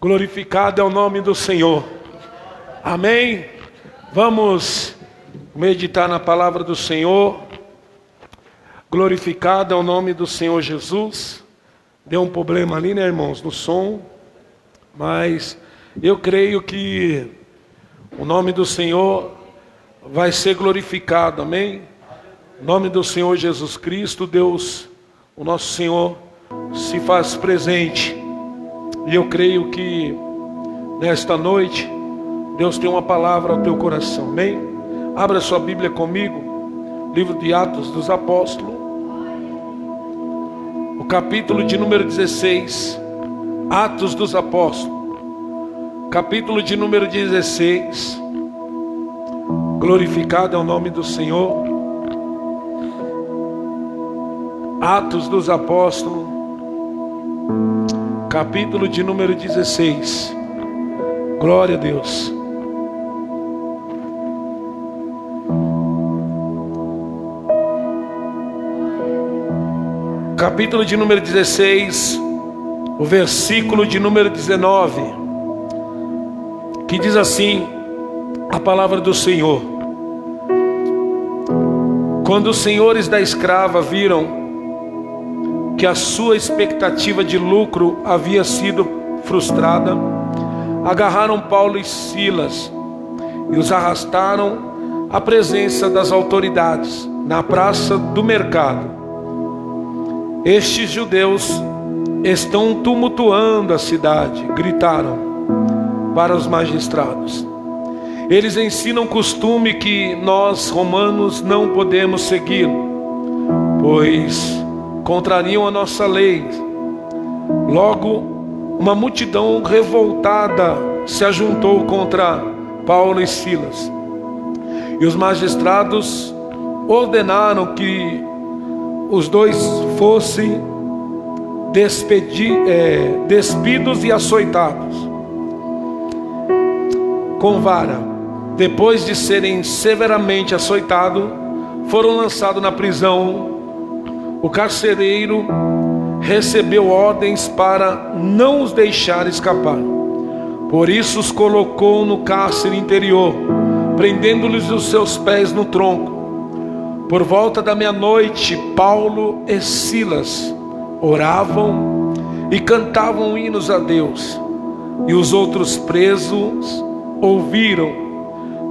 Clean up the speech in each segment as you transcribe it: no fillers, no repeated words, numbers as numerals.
Glorificado é o nome do Senhor. Amém? Vamos meditar na palavra do Senhor. Glorificado é o nome do Senhor Jesus. Deu um problema ali, né, irmãos, no som. Mas eu creio que o nome do Senhor vai ser glorificado, amém? O nome do Senhor Jesus Cristo, Deus, o nosso Senhor, se faz presente. E eu creio que nesta noite Deus tem uma palavra ao teu coração, amém? Abra sua Bíblia comigo, livro de Atos dos Apóstolos, o capítulo de número 16, Atos dos Apóstolos, capítulo de número 16, glorificado é o nome do Senhor. Atos dos Apóstolos, capítulo de número 16, glória a Deus. Capítulo de número 16, o versículo de número 19, que diz assim, a palavra do Senhor: quando os senhores da escrava viram que a sua expectativa de lucro havia sido frustrada, agarraram Paulo e Silas e os arrastaram à presença das autoridades na praça do mercado. Estes judeus estão tumultuando a cidade, gritaram para os magistrados. Eles ensinam costume que nós romanos não podemos seguir, pois contrariam a nossa lei. Logo, uma multidão revoltada se ajuntou contra Paulo e Silas. E os magistrados ordenaram que os dois fossem despidos e açoitados com vara. Depois de serem severamente açoitados, foram lançados na prisão. O carcereiro recebeu ordens para não os deixar escapar. Por isso os colocou no cárcere interior, prendendo-lhes os seus pés no tronco. Por volta da meia-noite, Paulo e Silas oravam e cantavam hinos a Deus. E os outros presos ouviram.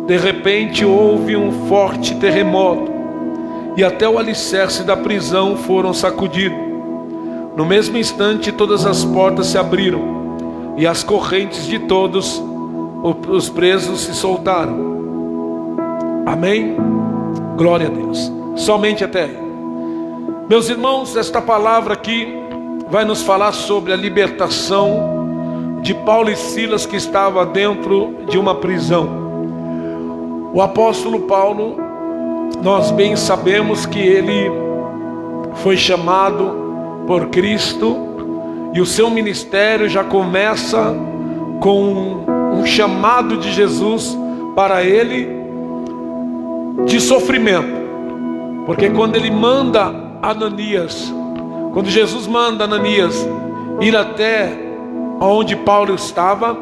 De repente houve um forte terremoto, e até o alicerce da prisão foram sacudidos. No mesmo instante todas as portas se abriram, e as correntes de todos os presos se soltaram. Amém? Glória a Deus. Somente até aí. Meus irmãos, esta palavra aqui vai nos falar sobre a libertação de Paulo e Silas, que estava dentro de uma prisão. O apóstolo Paulo, nós bem sabemos que ele foi chamado por Cristo, e o seu ministério já começa com um chamado de Jesus para ele de sofrimento. Porque quando ele manda Ananias, quando Jesus manda Ananias ir até onde Paulo estava,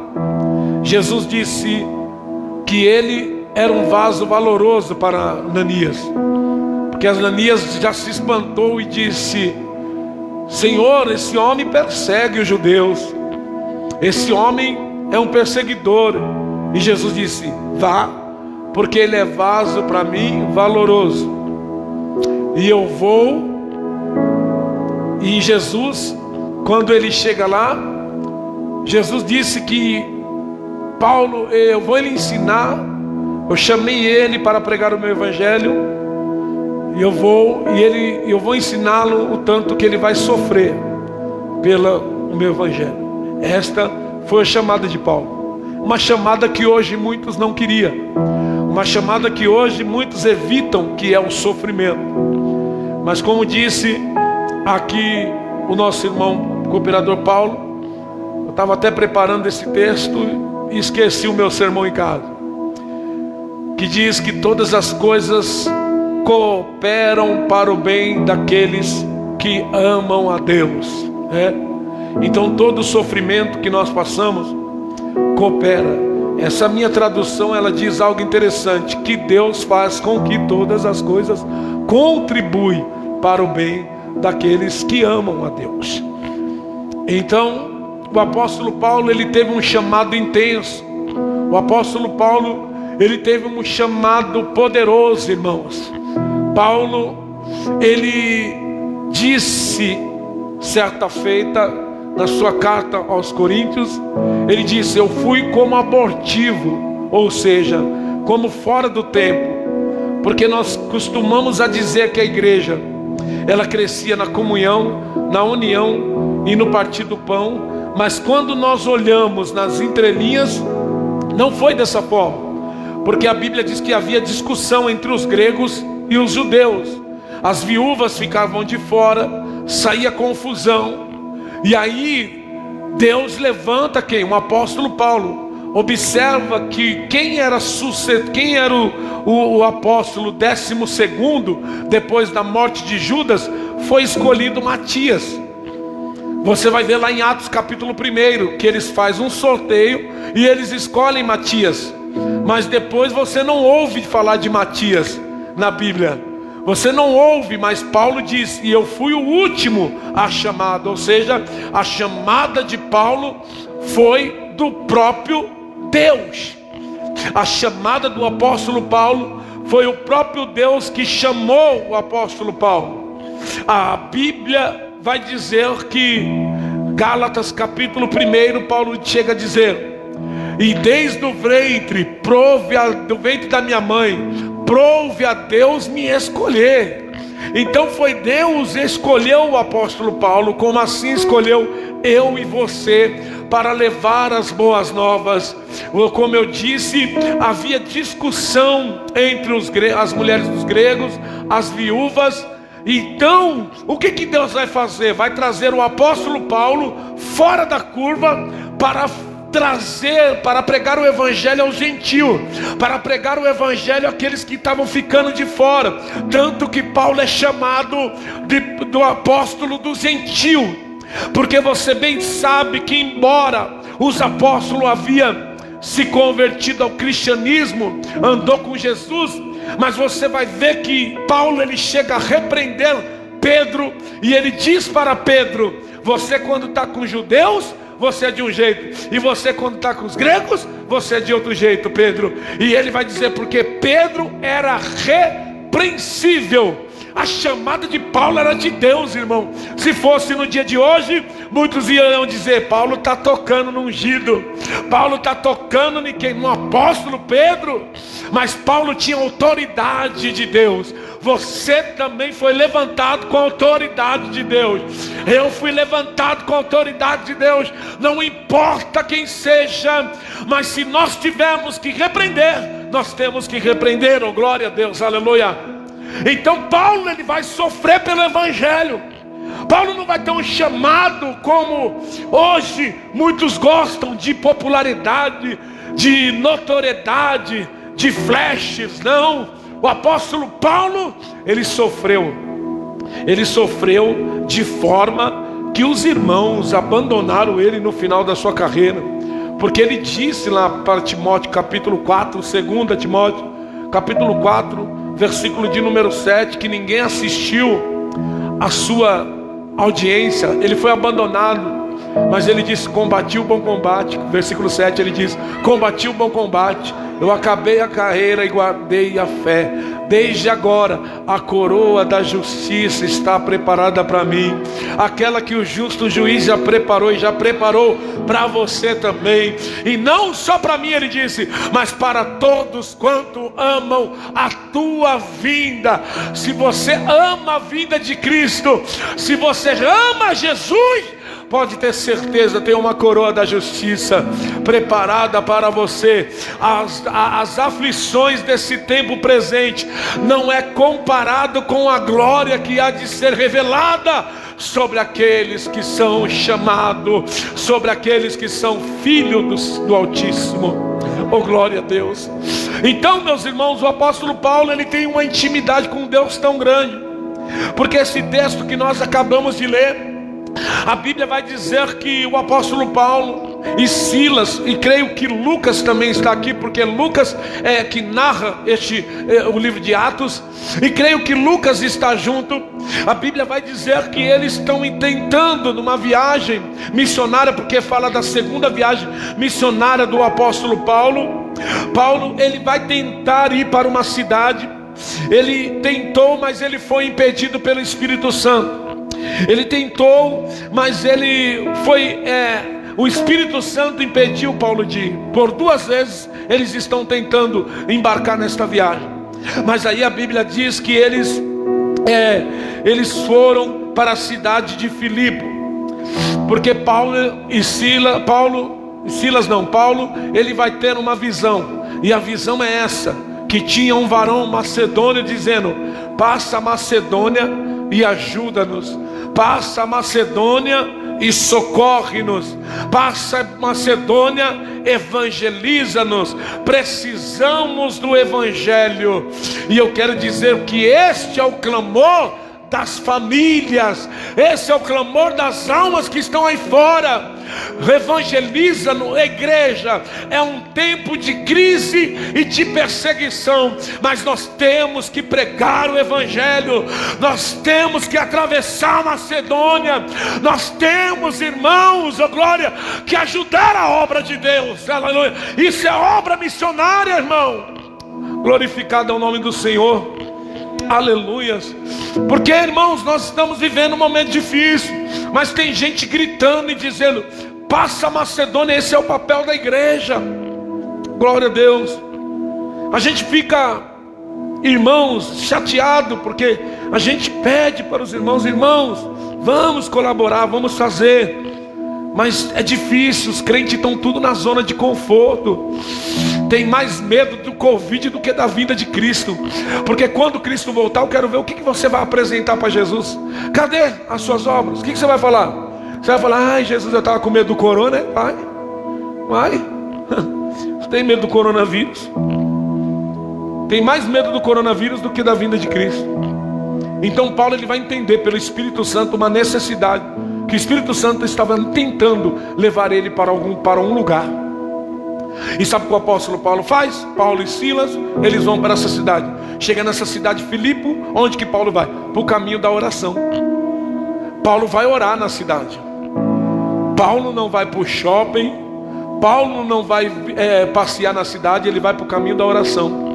Jesus disse que ele era um vaso valoroso para Ananias, porque Ananias já se espantou e disse: Senhor, esse homem persegue os judeus, esse homem é um perseguidor. E Jesus disse: vá, porque ele é vaso para mim valoroso, e eu vou. E Jesus, quando ele chega lá, Jesus disse que Paulo, eu vou lhe ensinar. Eu chamei ele para pregar o meu evangelho, e eu vou ensiná-lo o tanto que ele vai sofrer pelo meu evangelho. Esta foi a chamada de Paulo, uma chamada que hoje muitos não queriam, uma chamada que hoje muitos evitam, que é o sofrimento. Mas como disse aqui o nosso irmão cooperador Paulo, eu estava até preparando esse texto e esqueci o meu sermão em casa, que diz que todas as coisas cooperam para o bem daqueles que amam a Deus, né? Então todo o sofrimento que nós passamos coopera. Essa minha tradução, ela diz algo interessante, que Deus faz com que todas as coisas contribuem para o bem daqueles que amam a Deus. Então, o apóstolo Paulo, ele teve um chamado intenso. O apóstolo Paulo, ele teve um chamado poderoso, irmãos. Paulo, ele disse certa feita na sua carta aos Coríntios, ele disse: eu fui como abortivo, ou seja, como fora do tempo, porque nós costumamos a dizer que a igreja, ela crescia na comunhão, na união e no partir do pão, mas quando nós olhamos nas entrelinhas, não foi dessa forma, porque a Bíblia diz que havia discussão entre os gregos e os judeus, as viúvas ficavam de fora, saía confusão. E aí Deus levanta quem? O apóstolo Paulo. Observa que quem era o apóstolo 12º depois da morte de Judas, foi escolhido Matias. Você vai ver lá em Atos capítulo 1 que eles fazem um sorteio e eles escolhem Matias. Mas depois você não ouve falar de Matias na Bíblia. Você não ouve, mas Paulo diz: e eu fui o último a chamado. Ou seja, a chamada de Paulo foi do próprio Deus. A chamada do apóstolo Paulo foi o próprio Deus que chamou o apóstolo Paulo. A Bíblia vai dizer que, Gálatas capítulo 1, Paulo chega a dizer: e desde o ventre, do ventre da minha mãe, prove a Deus me escolher. Então foi Deus que escolheu o apóstolo Paulo, como assim escolheu eu e você, para levar as boas novas. Como eu disse, havia discussão entre as mulheres dos gregos, as viúvas. Então, o que Deus vai fazer? Vai trazer o apóstolo Paulo fora da curva para pregar o evangelho aos gentios, para pregar o evangelho àqueles que estavam ficando de fora. Tanto que Paulo é chamado do apóstolo dos gentios, porque você bem sabe que, embora os apóstolos haviam se convertido ao cristianismo, andou com Jesus, mas você vai ver que Paulo, ele chega a repreender Pedro, e ele diz para Pedro: você quando está com os judeus, você é de um jeito, e você quando está com os gregos, você é de outro jeito, Pedro. E ele vai dizer, porque Pedro era repreensível. A chamada de Paulo era de Deus, irmão. Se fosse no dia de hoje, muitos iam dizer: Paulo está tocando no ungido, Paulo está tocando no apóstolo Pedro. Mas Paulo tinha autoridade de Deus. Você também foi levantado com a autoridade de Deus. Eu fui levantado com a autoridade de Deus. Não importa quem seja, mas se nós tivermos que repreender, nós temos que repreender. Oh, glória a Deus, aleluia. Então Paulo, ele vai sofrer pelo evangelho. Paulo não vai ter um chamado como hoje muitos gostam, de popularidade, de notoriedade, de flashes. Não, o apóstolo Paulo, ele sofreu de forma que os irmãos abandonaram ele no final da sua carreira, porque ele disse lá para Timóteo capítulo 4, 2 Timóteo capítulo 4, versículo de número 7, que ninguém assistiu a sua audiência, ele foi abandonado. Mas ele diz: combati o bom combate. Versículo 7 ele diz: combati o bom combate, eu acabei a carreira e guardei a fé. Desde agora a coroa da justiça está preparada para mim, aquela que o justo juiz já preparou, e já preparou para você também. E não só para mim, ele disse, mas para todos quanto amam a tua vinda. Se você ama a vinda de Cristo, se você ama Jesus, pode ter certeza, tem uma coroa da justiça preparada para você. As aflições desse tempo presente não é comparado com a glória que há de ser revelada sobre aqueles que são chamados, sobre aqueles que são filhos do Altíssimo. Oh, glória a Deus. Então, meus irmãos, o apóstolo Paulo, ele tem uma intimidade com Deus tão grande, porque esse texto que nós acabamos de ler, a Bíblia vai dizer que o apóstolo Paulo, e Silas, e creio que Lucas também está aqui, porque Lucas é que narra o livro de Atos, e creio que Lucas está junto. A Bíblia vai dizer que eles estão tentando numa viagem missionária, porque fala da segunda viagem missionária do apóstolo Paulo. Paulo, ele vai tentar ir para uma cidade. Ele tentou, mas ele foi impedido pelo Espírito Santo. Ele tentou, mas o Espírito Santo impediu Paulo de ir. Por 2 vezes eles estão tentando embarcar nesta viagem. Mas aí a Bíblia diz que eles foram para a cidade de Filipe, porque Paulo, ele vai ter uma visão. E a visão é essa: que tinha um varão macedônio dizendo: passa a Macedônia e ajuda-nos, passa a Macedônia e socorre-nos, passa a Macedônia, evangeliza-nos, precisamos do evangelho. E eu quero dizer que este é o clamor das famílias, esse é o clamor das almas que estão aí fora. Evangeliza-nos, igreja. É um tempo de crise e de perseguição, mas nós temos que pregar o evangelho, nós temos que atravessar a Macedônia, nós temos, irmãos, oh glória, que ajudar a obra de Deus. Aleluia. Isso é obra missionária, irmão. Glorificado é o nome do Senhor. Aleluias. Porque, irmãos, nós estamos vivendo um momento difícil, mas tem gente gritando e dizendo: passa a Macedônia. Esse é o papel da igreja. Glória a Deus. A gente fica, irmãos, chateado, porque a gente pede para os irmãos: irmãos, vamos colaborar, vamos fazer. Mas é difícil, os crentes estão tudo na zona de conforto. Tem mais medo do Covid do que da vinda de Cristo. Porque quando Cristo voltar, eu quero ver o que você vai apresentar para Jesus. Cadê as suas obras? O que você vai falar? Você vai falar: ai, Jesus, eu estava com medo do corona, né? Vai. Você tem medo do coronavírus? Tem mais medo do coronavírus do que da vinda de Cristo. Então Paulo, ele vai entender pelo Espírito Santo uma necessidade, que o Espírito Santo estava tentando levar ele para um lugar. E sabe o que o apóstolo Paulo faz? Paulo e Silas, eles vão para essa cidade. Chega nessa cidade de Filipe. Onde que Paulo vai? Para o caminho da oração. Paulo vai orar na cidade. Paulo não vai para o shopping. Paulo não vai passear na cidade. Ele vai para o caminho da oração.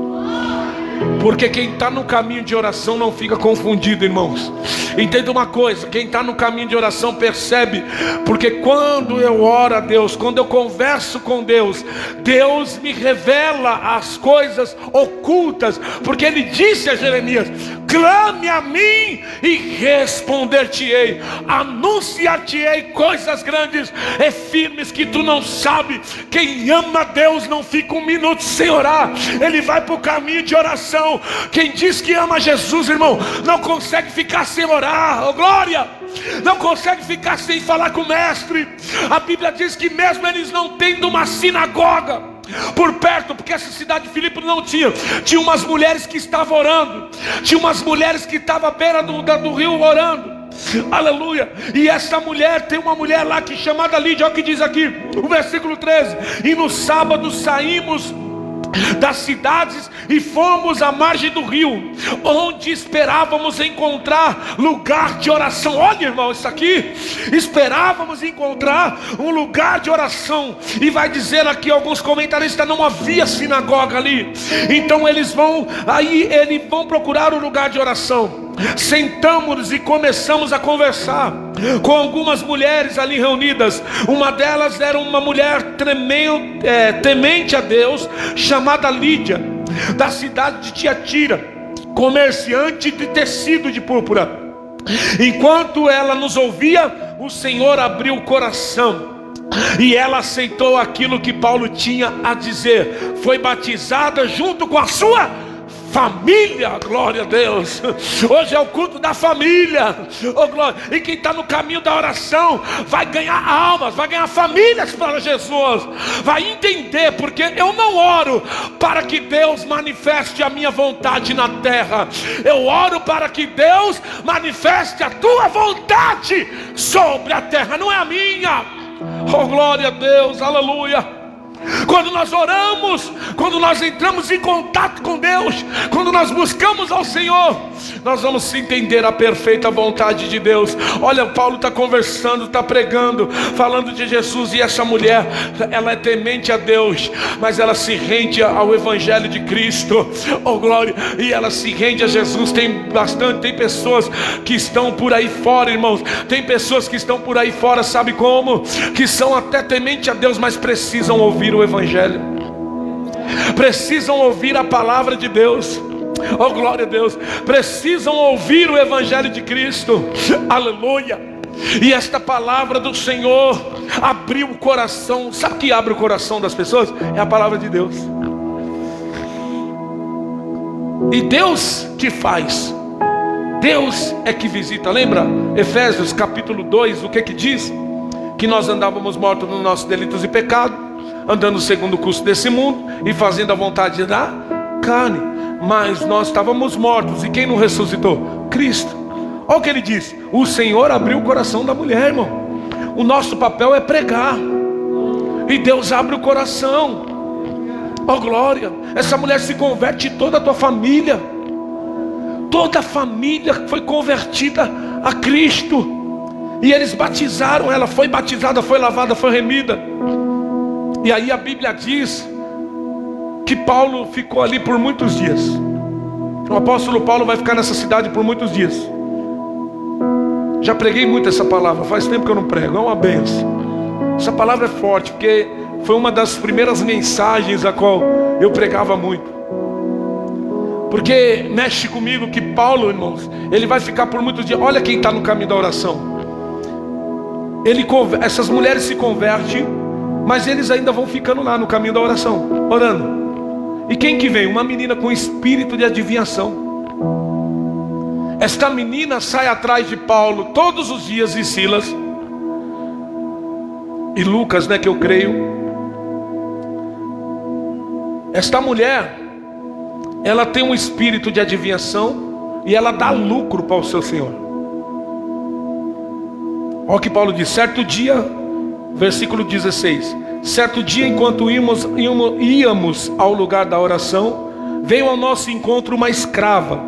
Porque quem está no caminho de oração não fica confundido, irmãos. Entenda uma coisa: quem está no caminho de oração percebe. Porque quando eu oro a Deus, quando eu converso com Deus, Deus me revela as coisas ocultas. Porque Ele disse a Jeremias: clame a mim e responder-te-ei, anunciar-te-ei coisas grandes e firmes que tu não sabes. Quem ama a Deus não fica um minuto sem orar, ele vai para o caminho de oração. Quem diz que ama Jesus, irmão, não consegue ficar sem orar, oh glória, não consegue ficar sem falar com o mestre. A Bíblia diz que mesmo eles não tendo uma sinagoga por perto, porque essa cidade de Filipe não tinha umas mulheres que estavam orando, tinha umas mulheres que estavam à beira do rio orando. Aleluia. E essa mulher, tem uma mulher lá que chamada Lídia. Olha o que diz aqui, o versículo 13: e no sábado saímos das cidades e fomos à margem do rio, onde esperávamos encontrar lugar de oração. Olha, irmão, isso aqui, esperávamos encontrar um lugar de oração. E vai dizer aqui alguns comentaristas: não havia sinagoga ali. Então eles vão procurar um lugar de oração. Sentamos-nos e começamos a conversar com algumas mulheres ali reunidas. Uma delas era uma mulher temente a Deus, chamada Lídia, da cidade de Tiatira, comerciante de tecido de púrpura. Enquanto ela nos ouvia, o Senhor abriu o coração e ela aceitou aquilo que Paulo tinha a dizer. Foi batizada junto com a sua família. Glória a Deus. Hoje é o culto da família, oh glória. E quem está no caminho da oração vai ganhar almas, vai ganhar famílias para Jesus, vai entender. Porque eu não oro para que Deus manifeste a minha vontade na terra, eu oro para que Deus manifeste a tua vontade sobre a terra, não é a minha. Oh, glória a Deus, aleluia. Quando nós oramos, quando nós entramos em contato com Deus, quando nós buscamos ao Senhor, nós vamos entender a perfeita vontade de Deus. Olha, Paulo está conversando, está pregando, falando de Jesus, e essa mulher, ela é temente a Deus, mas ela se rende ao Evangelho de Cristo. Oh, glória. E ela se rende a Jesus. Tem pessoas que estão por aí fora, irmãos. Tem pessoas que estão por aí fora, sabe como? Que são até temente a Deus, mas precisam ouvir o Evangelho, precisam ouvir a palavra de Deus. Oh, glória a Deus. Precisam ouvir o Evangelho de Cristo, aleluia. E esta palavra do Senhor abriu o coração. Sabe o que abre o coração das pessoas? É a palavra de Deus. E Deus que faz, Deus é que visita. Lembra Efésios capítulo 2, o que diz? Que nós andávamos mortos nos nossos delitos e pecados, andando segundo o curso desse mundo e fazendo a vontade da carne. Mas nós estávamos mortos, e quem nos ressuscitou? Cristo. Olha o que ele diz: o Senhor abriu o coração da mulher, irmão. O nosso papel é pregar, e Deus abre o coração. Oh, glória. Essa mulher se converte, toda a tua família, toda a família foi convertida a Cristo. E eles batizaram, ela foi batizada, foi lavada, foi remida. E aí a Bíblia diz que Paulo ficou ali por muitos dias. O apóstolo Paulo vai ficar nessa cidade por muitos dias. Já preguei muito essa palavra, faz tempo que eu não prego, é uma benção. Essa palavra é forte, porque foi uma das primeiras mensagens a qual eu pregava muito. Porque mexe comigo que Paulo, irmãos, ele vai ficar por muitos dias. Olha quem está no caminho da oração. Essas mulheres se convertem, mas eles ainda vão ficando lá no caminho da oração, orando. E quem que vem? Uma menina com espírito de adivinhação. Esta menina sai atrás de Paulo todos os dias, e Silas e Lucas, que eu creio. Esta mulher, ela tem um espírito de adivinhação, e ela dá lucro para o seu senhor. Olha o que Paulo diz: certo dia, versículo 16: certo dia, enquanto íamos ao lugar da oração, veio ao nosso encontro uma escrava,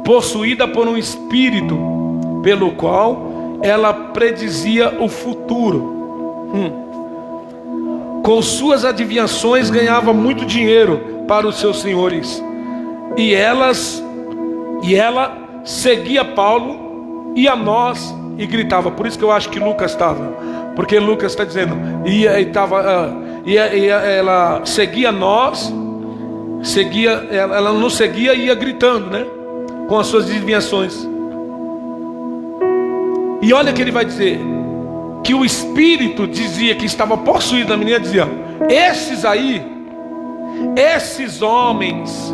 possuída por um espírito, pelo qual ela predizia o futuro. Com suas adivinhações ganhava muito dinheiro para os seus senhores. E ela seguia Paulo e a nós, e gritava. Por isso que eu acho que Lucas estava, porque Lucas está dizendo, ela seguia nós, ela nos seguia e ia gritando, com as suas adivinhações. E olha que ele vai dizer, que o espírito dizia que estava possuído da menina, dizia: esses homens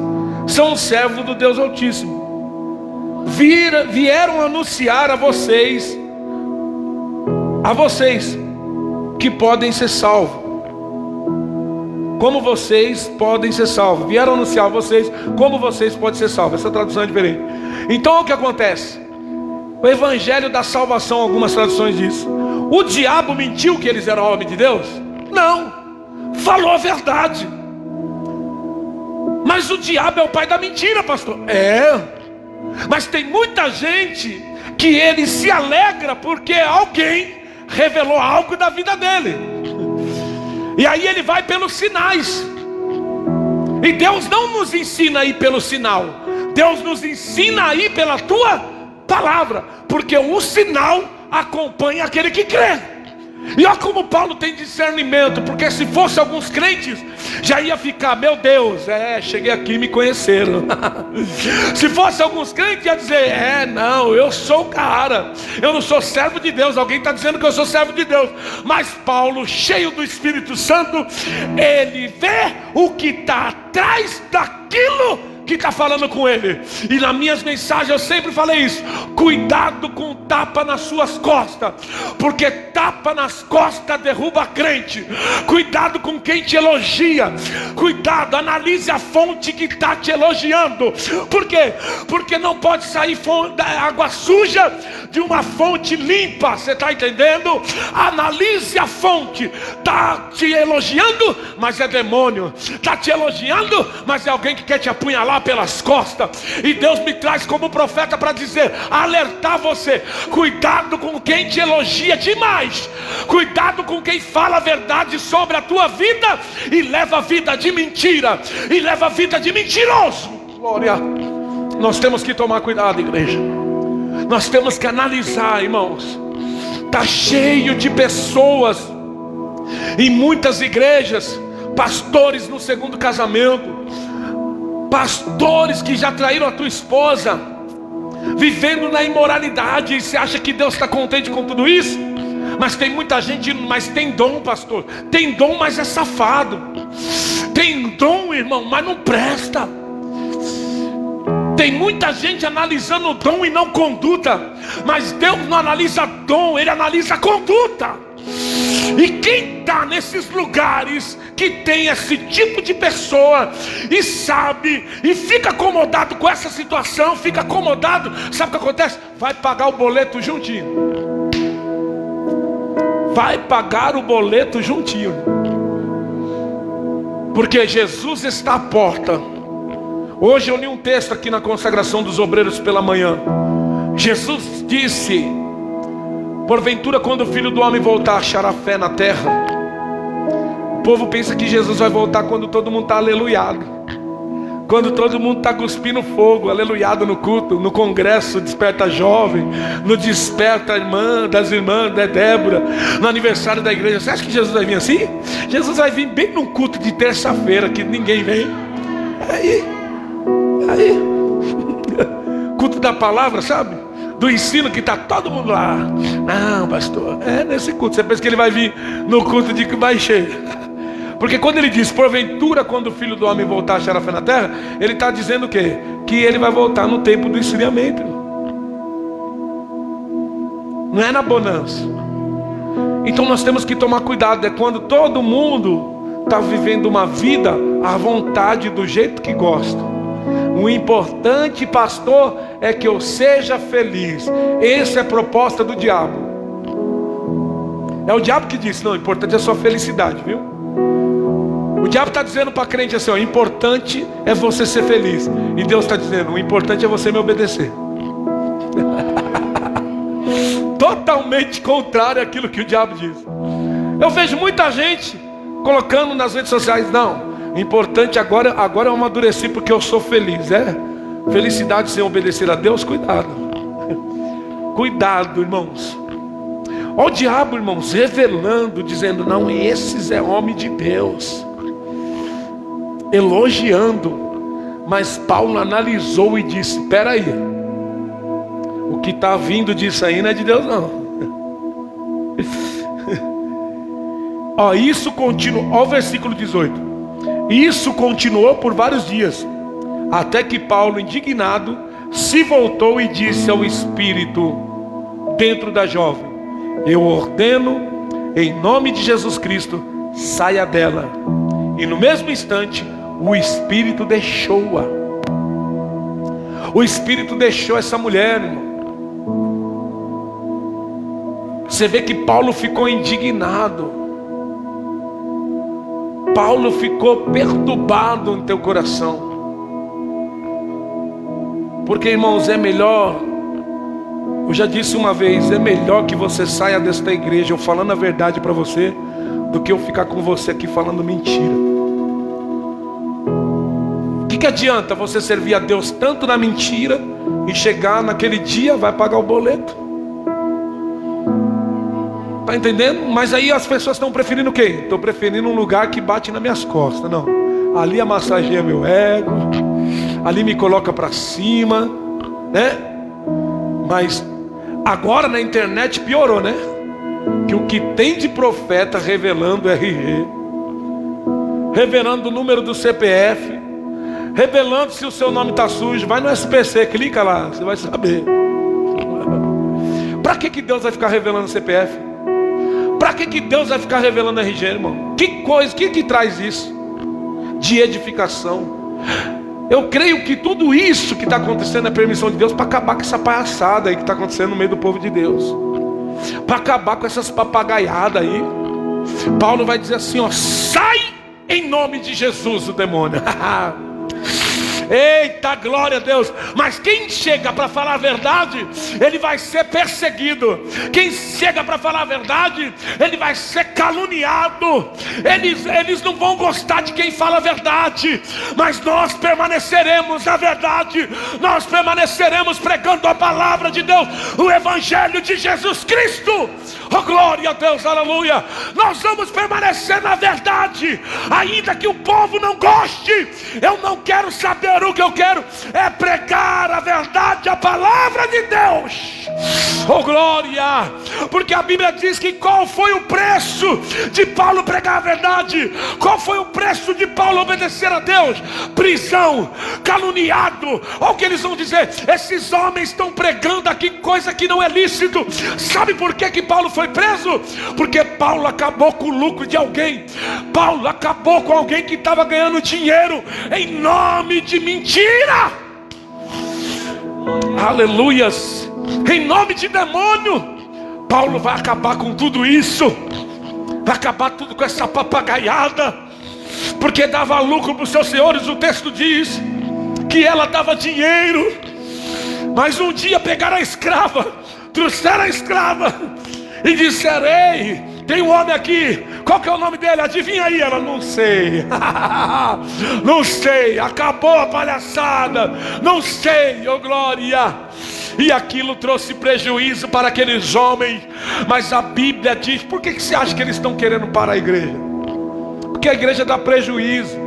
são servos do Deus Altíssimo, vieram anunciar a vocês que podem ser salvos. Como vocês podem ser salvos? Vieram anunciar a vocês como vocês podem ser salvos. Essa tradução é diferente. Então o que acontece? O evangelho da salvação, algumas traduções diz: o diabo mentiu que eles eram homens de Deus? Não, falou a verdade. Mas o diabo é o pai da mentira, pastor. Mas tem muita gente que ele se alegra porque alguém revelou algo da vida dele. E aí ele vai pelos sinais. E Deus não nos ensina a ir pelo sinal, Deus nos ensina a ir pela tua palavra, porque o sinal acompanha aquele que crê. E olha como Paulo tem discernimento, porque se fosse alguns crentes, já ia ficar: meu Deus, cheguei aqui e me conheceram. Se fosse alguns crentes, ia dizer: não, eu sou o cara, eu não sou servo de Deus. Alguém está dizendo que eu sou servo de Deus. Mas Paulo, cheio do Espírito Santo, ele vê o que está atrás daquilo que está falando com ele. E nas minhas mensagens eu sempre falei isso: cuidado com tapa nas suas costas, porque tapa nas costas derruba crente. Cuidado com quem te elogia. Cuidado, analise a fonte que está te elogiando. Por quê? Porque não pode sair água suja de uma fonte limpa. Você está entendendo? Analise a fonte. Está te elogiando, mas é demônio. Está te elogiando, mas é alguém que quer te apunhalar pelas costas. E Deus me traz como profeta para dizer, alertar você: cuidado com quem te elogia demais. Cuidado com quem fala a verdade sobre a tua vida e leva a vida de mentira, e leva a vida de mentiroso. Glória. Nós temos que tomar cuidado, igreja. Nós temos que analisar, irmãos. Está cheio de pessoas em muitas igrejas, pastores no segundo casamento, pastores que já traíram a tua esposa, vivendo na imoralidade. E você acha que Deus está contente com tudo isso? Mas tem muita gente, mas tem dom, pastor. Tem dom, mas é safado. Tem dom, irmão, mas não presta. Tem muita gente analisando dom e não conduta. Mas Deus não analisa dom, Ele analisa conduta. E quem está nesses lugares que tem esse tipo de pessoa e sabe, e fica acomodado com essa situação, fica acomodado, sabe o que acontece? Vai pagar o boleto juntinho. Vai pagar o boleto juntinho. Porque Jesus está à porta. Hoje eu li um texto aqui na consagração dos obreiros pela manhã. Jesus disse: porventura, quando o Filho do Homem voltar, achará fé na terra? O povo pensa que Jesus vai voltar quando todo mundo está aleluiado, quando todo mundo está cuspindo fogo, aleluiado no culto, no congresso Desperta Jovem, no Desperta Irmã, das irmãs, da Débora, no aniversário da igreja. Você acha que Jesus vai vir assim? Jesus vai vir bem num culto de terça-feira, que ninguém vem. Aí culto da palavra, sabe? Do ensino, que está todo mundo lá. Não, pastor, é nesse culto. Você pensa que ele vai vir no culto de que vai cheio? Porque quando ele diz, porventura, quando o Filho do Homem voltar, achará fé na terra, ele está dizendo o quê? Que ele vai voltar no tempo do esfriamento. Não é na bonança. Então nós temos que tomar cuidado. É quando todo mundo está vivendo uma vida à vontade, do jeito que gosta. O importante, pastor, é que eu seja feliz. Essa é a proposta do diabo. É o diabo que diz: não, o importante é a sua felicidade, viu? O diabo está dizendo para a crente assim: ó, o importante é você ser feliz. E Deus está dizendo: o importante é você me obedecer. Totalmente contrário àquilo que o diabo diz. Eu vejo muita gente colocando nas redes sociais: não, o importante agora eu amadureci porque eu sou feliz. Felicidade sem obedecer a Deus? Cuidado. Cuidado, irmãos. Olha o diabo, irmãos, revelando, dizendo: não, esses é homem de Deus, elogiando. Mas Paulo analisou e disse: espera aí, o que está vindo disso aí não é de Deus, não. Ó, isso continuou. Ó, o versículo 18. Isso continuou por vários dias, até que Paulo, indignado, se voltou e disse ao espírito dentro da jovem: eu ordeno, em nome de Jesus Cristo, saia dela. E no mesmo instante, o espírito deixou-a. O espírito deixou essa mulher, irmão. Você vê que Paulo ficou indignado. Paulo ficou perturbado no teu coração. Porque, irmãos, é melhor, eu já disse uma vez, é melhor que você saia desta igreja eu falando a verdade para você, do que eu ficar com você aqui falando mentira. O que adianta você servir a Deus tanto na mentira e chegar naquele dia vai pagar o boleto? Está entendendo? Mas aí as pessoas estão preferindo o quê? Estão preferindo um lugar que bate nas minhas costas. Não, ali massageia meu ego, ali me coloca para cima, né? Mas agora na internet piorou, né? Que o que tem de profeta revelando RG, revelando o número do CPF, revelando se o seu nome está sujo. Vai no SPC, clica lá, você vai saber. Para que Deus vai ficar revelando CPF? Para que Deus vai ficar revelando RG, irmão? Que coisa, que traz isso? De edificação. Eu creio que tudo isso que está acontecendo é permissão de Deus para acabar com essa palhaçada aí que está acontecendo no meio do povo de Deus, para acabar com essas papagaiadas aí. Paulo vai dizer assim, ó: sai em nome de Jesus o demônio. Eita, glória a Deus. Mas quem chega para falar a verdade, ele vai ser perseguido. Quem chega para falar a verdade, ele vai ser caluniado. Eles não vão gostar de quem fala a verdade, mas nós permaneceremos na verdade. Nós permaneceremos pregando a palavra de Deus, o evangelho de Jesus Cristo. Oh, glória a Deus, aleluia. Nós vamos permanecer na verdade, ainda que o povo não goste. Eu não quero saber. O que eu quero é pregar a verdade, a palavra de Deus. Oh, glória. Porque a Bíblia diz que qual foi o preço de Paulo pregar a verdade? Qual foi o preço de Paulo obedecer a Deus? Prisão, caluniado. Olha o que eles vão dizer: esses homens estão pregando aqui coisa que não é lícito. Sabe por que Paulo foi preso? Porque Paulo acabou com o lucro de alguém. Paulo acabou com alguém que estava ganhando dinheiro em nome de mentira. Aleluias. Em nome de demônio. Paulo vai acabar com tudo isso. Vai acabar tudo com essa papagaiada, porque dava lucro para os seus senhores. O texto diz que ela dava dinheiro. Mas um dia pegaram a escrava, trouxeram a escrava e disseram: ei, tem um homem aqui, qual que é o nome dele? Adivinha aí. Ela: não sei. Não sei, acabou a palhaçada. Não sei, oh glória. E aquilo trouxe prejuízo para aqueles homens. Mas a Bíblia diz: por que você acha que eles estão querendo parar a igreja? Porque a igreja dá prejuízo,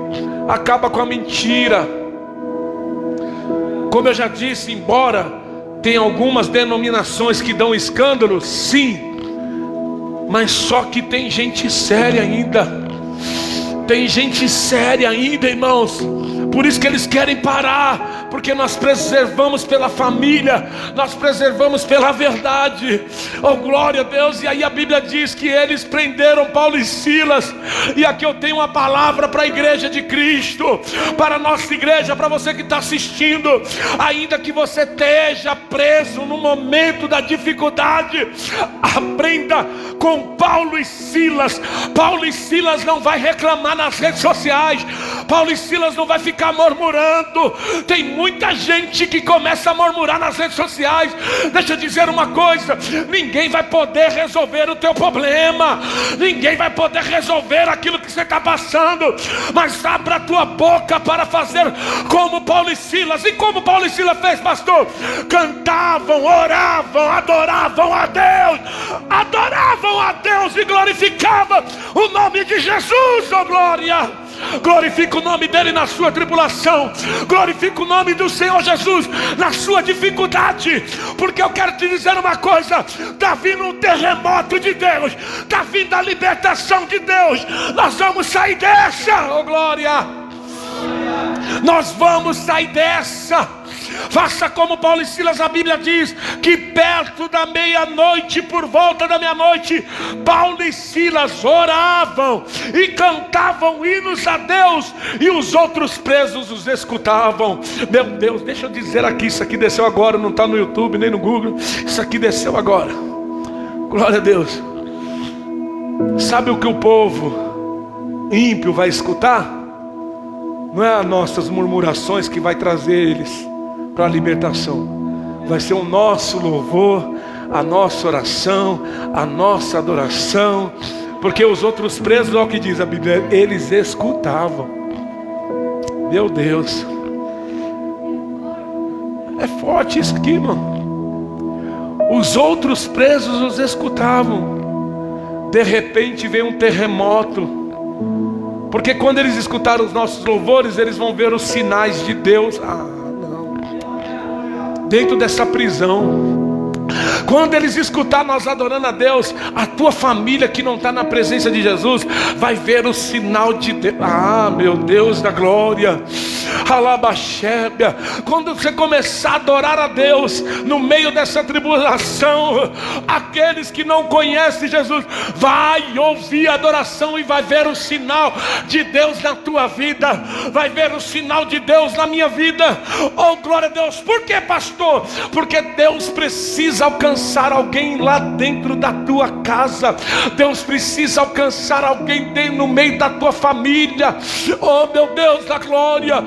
acaba com a mentira. Como eu já disse, embora tem algumas denominações que dão escândalo, sim, mas só que tem gente séria ainda. Tem gente séria ainda, irmãos. Por isso que eles querem parar, porque nós preservamos pela família, nós preservamos pela verdade. Oh, glória a Deus. E aí a Bíblia diz que eles prenderam Paulo e Silas. E aqui eu tenho uma palavra para a igreja de Cristo, para a nossa igreja, para você que está assistindo. Ainda que você esteja preso no momento da dificuldade, aprenda com Paulo e Silas. Paulo e Silas não vai reclamar nas redes sociais. Paulo e Silas não vai ficar murmurando. Tem muita gente que começa a murmurar nas redes sociais. Deixa eu dizer uma coisa: ninguém vai poder resolver o teu problema, ninguém vai poder resolver aquilo que você está passando. Mas abra a tua boca para fazer como Paulo e Silas. E como Paulo e Silas fez, pastor? Cantavam, oravam, adoravam a Deus. Adoravam a Deus e glorificavam o nome de Jesus. Oh, glória. Glorifica o nome dele na sua tribulação. Glorifica o nome do Senhor Jesus na sua dificuldade. Porque eu quero te dizer uma coisa: está vindo um terremoto de Deus, está vindo a libertação de Deus. Nós vamos sair dessa. Oh, glória. Nós vamos sair dessa. Faça como Paulo e Silas. A Bíblia diz que perto da meia-noite, por volta da meia-noite, Paulo e Silas oravam e cantavam hinos a Deus, e os outros presos os escutavam. Meu Deus, deixa eu dizer aqui, isso aqui desceu agora, não está no YouTube nem no Google, isso aqui desceu agora. Glória a Deus. Sabe o que o povo ímpio vai escutar? Não é as nossas murmurações que vai trazer eles para a libertação. Vai ser o nosso louvor, a nossa oração, a nossa adoração. Porque os outros presos, olha o que diz a Bíblia, eles escutavam. Meu Deus, é forte isso aqui, irmão. Os outros presos os escutavam. De repente veio um terremoto. Porque quando eles escutaram os nossos louvores, eles vão ver os sinais de Deus. Dentro dessa prisão, quando eles escutar nós adorando a Deus, a tua família que não está na presença de Jesus vai ver o sinal de Deus. Ah, meu Deus da glória. Alabaxébia. Quando você começar a adorar a Deus no meio dessa tribulação, aqueles que não conhecem Jesus vai ouvir a adoração e vai ver o sinal de Deus na tua vida, vai ver o sinal de Deus na minha vida. Oh, glória a Deus. Por que, pastor? Porque Deus precisa alcançar alguém lá dentro da tua casa. Deus precisa alcançar alguém no meio da tua família. Oh, meu Deus da glória.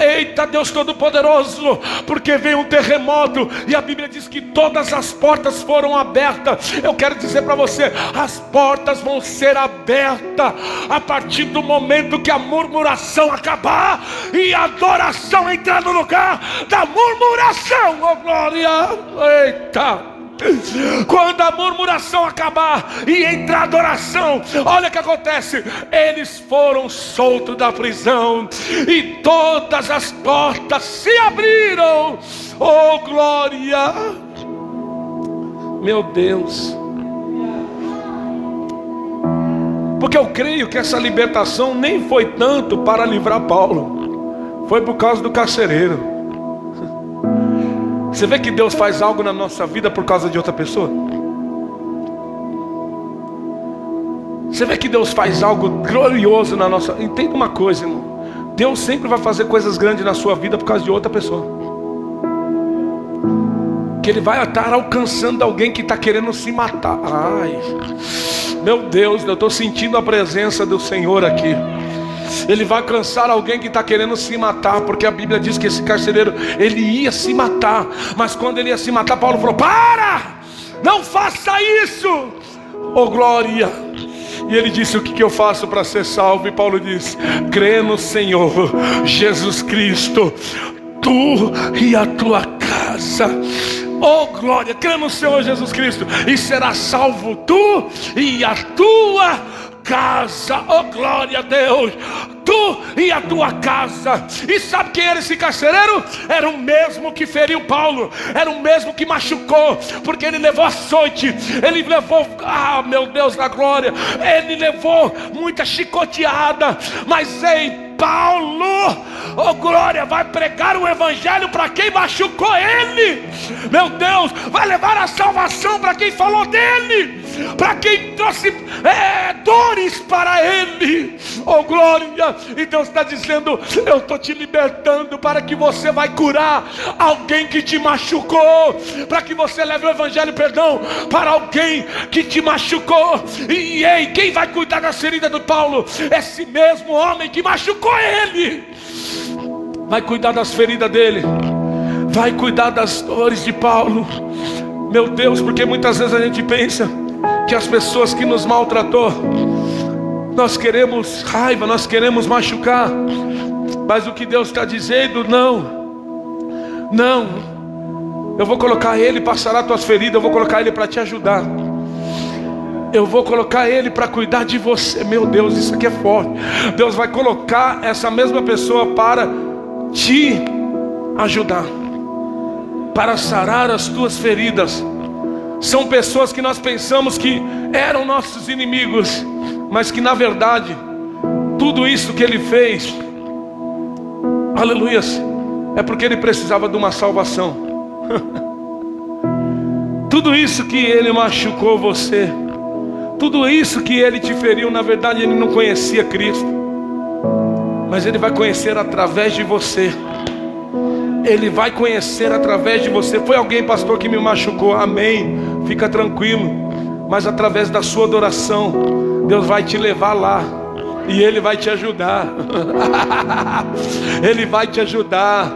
Eita, Deus Todo-Poderoso. Porque veio um terremoto e a Bíblia diz que todas as portas foram abertas. Eu quero dizer para você, as portas vão ser abertas a partir do momento que a murmuração acabar e a adoração entrar no lugar da murmuração. Oh, glória. Eita. Quando a murmuração acabar e entrar a adoração, olha o que acontece. Eles foram soltos da prisão e todas as portas se abriram. Oh, glória. Meu Deus. Porque eu creio que essa libertação nem foi tanto para livrar Paulo, foi por causa do carcereiro. Você vê que Deus faz algo na nossa vida por causa de outra pessoa? Você vê que Deus faz algo glorioso na nossa... Entenda uma coisa, irmão. Deus sempre vai fazer coisas grandes na sua vida por causa de outra pessoa. Que Ele vai estar alcançando alguém que está querendo se matar. Ai, meu Deus, eu estou sentindo a presença do Senhor aqui. Ele vai alcançar alguém que está querendo se matar, porque a Bíblia diz que esse carcereiro, ele ia se matar, mas quando ele ia se matar, Paulo falou: para, não faça isso. Oh, glória. E ele disse: o que eu faço para ser salvo? E Paulo diz: crê no Senhor Jesus Cristo, tu e a tua casa. Oh, glória. Crê no Senhor Jesus Cristo e será salvo tu e a tua casa. Oh, glória a Deus. Tu e a tua casa. E sabe quem era esse carcereiro? Era o mesmo que feriu Paulo, era o mesmo que machucou, porque ele levou açoite, ele levou, meu Deus da glória, ele levou muita chicoteada. Mas ei, Paulo, oh glória, vai pregar o evangelho para quem machucou ele. Meu Deus, vai levar a salvação para quem falou dele, para quem trouxe dores para ele. Oh glória. E Deus está dizendo: eu estou te libertando para que você vai curar alguém que te machucou, para que você leve o evangelho, perdão, para alguém que te machucou. E ei, quem vai cuidar das feridas do Paulo? Esse mesmo homem que machucou ele vai cuidar das feridas dele, vai cuidar das dores de Paulo. Meu Deus, porque muitas vezes a gente pensa que as pessoas que nos maltratou, nós queremos raiva, nós queremos machucar. Mas o que Deus está dizendo: não, eu vou colocar Ele para sarar tuas feridas, eu vou colocar Ele para te ajudar, eu vou colocar Ele para cuidar de você. Meu Deus, isso aqui é forte. Deus vai colocar essa mesma pessoa para te ajudar, para sarar as tuas feridas. São pessoas que nós pensamos que eram nossos inimigos, mas que na verdade tudo isso que ele fez, aleluias, é porque ele precisava de uma salvação. Tudo isso que ele machucou você, tudo isso que ele te feriu, na verdade ele não conhecia Cristo, mas ele vai conhecer através de você. Ele vai conhecer através de você. Foi alguém, pastor, que me machucou, amém, fica tranquilo, mas através da sua adoração Deus vai te levar lá e Ele vai te ajudar. Ele vai te ajudar.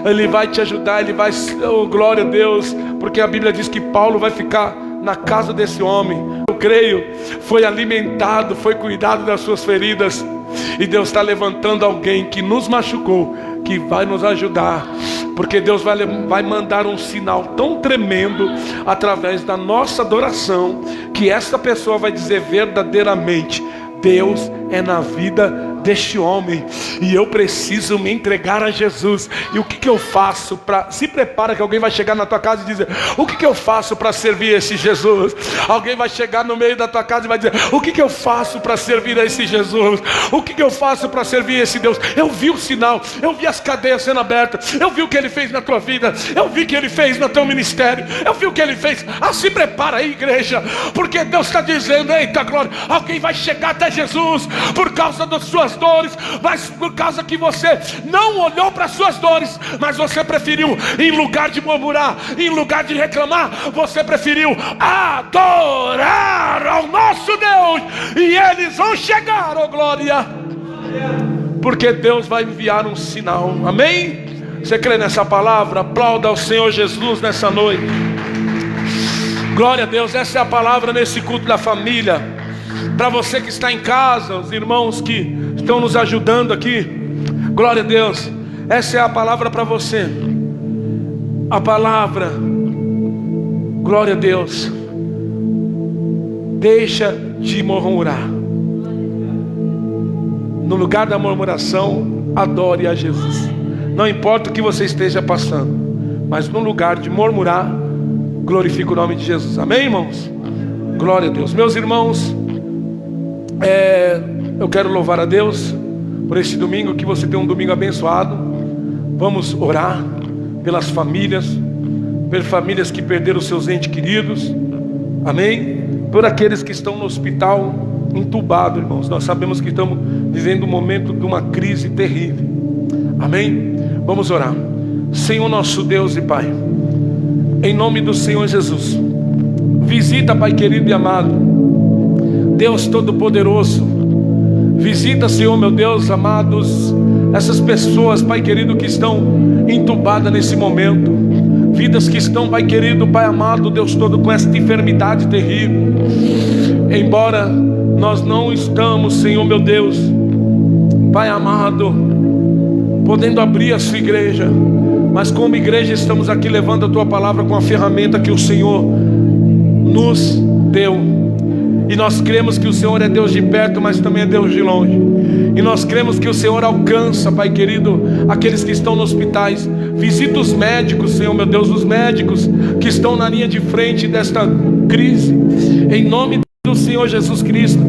Ele vai te ajudar. Ele vai, oh, glória a Deus, porque a Bíblia diz que Paulo vai ficar na casa desse homem. Eu creio, foi alimentado, foi cuidado das suas feridas. E Deus está levantando alguém que nos machucou, que vai nos ajudar, porque Deus vai mandar um sinal tão tremendo através da nossa adoração, que essa pessoa vai dizer verdadeiramente: Deus é na vida deste homem, e eu preciso me entregar a Jesus. E o que eu faço para... Se prepara que alguém vai chegar na tua casa e dizer: o que eu faço para servir esse Jesus? Alguém vai chegar no meio da tua casa e vai dizer: o que eu faço para servir a esse Jesus? O que eu faço para servir esse Deus? Eu vi o sinal, eu vi as cadeias sendo abertas, eu vi o que Ele fez na tua vida, eu vi o que Ele fez no teu ministério, eu vi o que Ele fez. Se prepara aí, igreja, porque Deus está dizendo: eita glória, alguém vai chegar até Jesus por causa das suas dores, mas por causa que você não olhou para as suas dores, mas você preferiu, em lugar de murmurar, em lugar de reclamar, você preferiu adorar ao nosso Deus, e eles vão chegar, oh glória, porque Deus vai enviar um sinal. Amém? Você crê nessa palavra? Aplauda ao Senhor Jesus nessa noite. Glória a Deus. Essa é a palavra nesse culto da família. Para você que está em casa, os irmãos que estão nos ajudando aqui, glória a Deus, essa é a palavra para você. A palavra, glória a Deus, deixa de murmurar. No lugar da murmuração, adore a Jesus. Não importa o que você esteja passando, mas no lugar de murmurar, glorifique o nome de Jesus. Amém, irmãos? Glória a Deus. Meus irmãos, eu quero louvar a Deus por este domingo, que você tenha um domingo abençoado. Vamos orar pelas famílias, pelas famílias que perderam seus entes queridos. Amém? Por aqueles que estão no hospital entubado, irmãos. Nós sabemos que estamos vivendo um momento de uma crise terrível. Amém? Vamos orar. Senhor nosso Deus e Pai, em nome do Senhor Jesus, visita, Pai querido e amado, Deus Todo-Poderoso, visita, Senhor meu Deus, amados, essas pessoas, Pai querido, que estão entubadas nesse momento, vidas que estão, Pai querido, Pai amado, Deus todo, com essa enfermidade terrível. Embora nós não estamos, Senhor meu Deus, Pai amado, podendo abrir a sua igreja, mas como igreja estamos aqui levando a Tua palavra com a ferramenta que o Senhor nos deu. E nós cremos que o Senhor é Deus de perto, mas também é Deus de longe. E nós cremos que o Senhor alcança, Pai querido, aqueles que estão nos hospitais. Visita os médicos, Senhor meu Deus, os médicos que estão na linha de frente desta crise. Em nome do Senhor Jesus Cristo.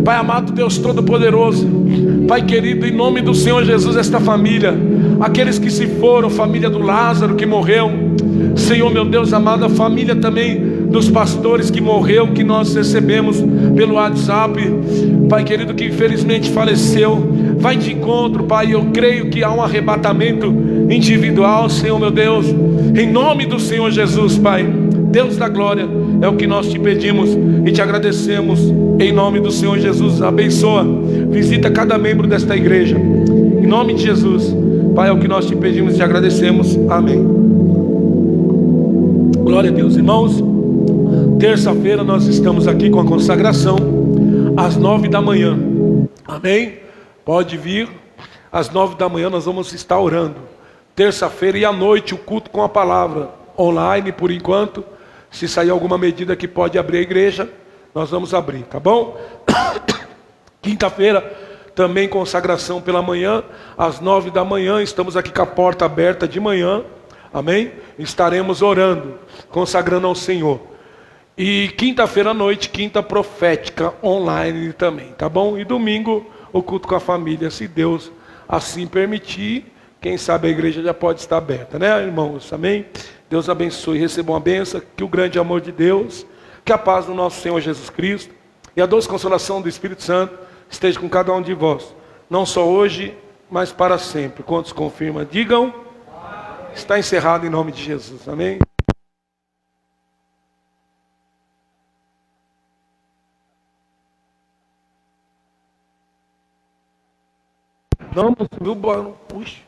Pai amado, Deus Todo-Poderoso, Pai querido, em nome do Senhor Jesus, esta família, aqueles que se foram, família do Lázaro que morreu, Senhor meu Deus amado, a família também dos pastores que morreu, que nós recebemos pelo WhatsApp, Pai querido, que infelizmente faleceu. Vai de encontro, Pai. Eu creio que há um arrebatamento individual, Senhor meu Deus, em nome do Senhor Jesus, Pai, Deus da glória. É o que nós te pedimos e te agradecemos, em nome do Senhor Jesus. Abençoa, visita cada membro desta igreja, em nome de Jesus, Pai. É o que nós te pedimos e te agradecemos. Amém. Glória a Deus. Irmãos, terça-feira nós estamos aqui com a consagração às 9 da manhã. Amém? Pode vir, às 9 da manhã nós vamos estar orando. Terça-feira e à noite o culto com a palavra, online por enquanto. Se sair alguma medida que pode abrir a igreja, nós vamos abrir, tá bom? Quinta-feira também consagração pela manhã, às 9 da manhã, estamos aqui com a porta aberta de manhã. Amém? Estaremos orando, consagrando ao Senhor. E quinta-feira à noite, quinta profética online também, tá bom? E domingo, o culto com a família, se Deus assim permitir. Quem sabe a igreja já pode estar aberta, né, irmãos? Amém? Deus abençoe, recebam a bênção, que o grande amor de Deus, que a paz do nosso Senhor Jesus Cristo e a doce consolação do Espírito Santo esteja com cada um de vós, não só hoje, mas para sempre. Quantos confirmam, digam. Está encerrado em nome de Jesus. Amém? Não, subiu o... Puxa.